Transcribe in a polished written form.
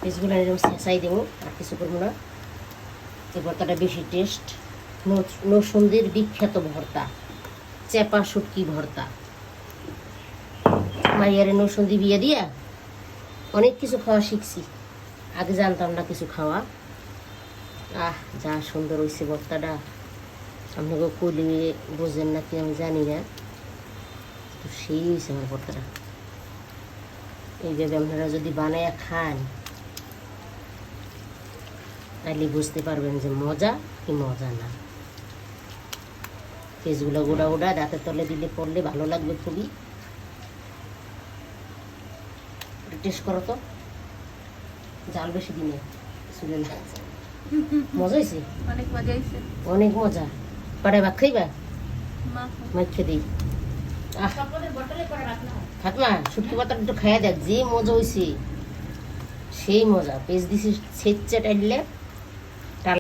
পেঁয়াজগুলো এরকম ছেঁচাই দেবো, আর কিছু করবো না। এই ভর্তাটা বেশি টেস্ট। নরসিংদীর বিখ্যাত ভর্তা, চেপা শুটকি ভর্তা। মাইয়ারে নরসিংদী বিয়ে দিয়া অনেক কিছু খাওয়া শিখছি, আগে জানতাম না কিছু খাওয়া। যা সুন্দর হয়েছে ভর্তাটা, আপনাকে কইলে বোঝেন নাকি আমি জানি না, তো সেই হয়েছে আমার ভর্তাটা। এইভাবে আপনারা যদি বানায় খান তাহলে বুঝতে পারবেন যে মজা কি মজা না। পেঁয়াজগুলো গোড়া গোড়া দাঁতের তলে দিলে পড়লে ভালো লাগবে খুবই। টেস্ট করো তো, জাল বেশি দিনে শুনে না। মজা হয়েছে, অনেক মজা হয়েছে, অনেক মজা। কড়াই ভাত খাইবা? মাইখে দিই। ফাতমা শুটকি পাতাটা একটু খাইয়া দেখ, যে মজা হয়েছে সেই মজা। পেঁয়াজ দিছি ছেঁচে টাইলে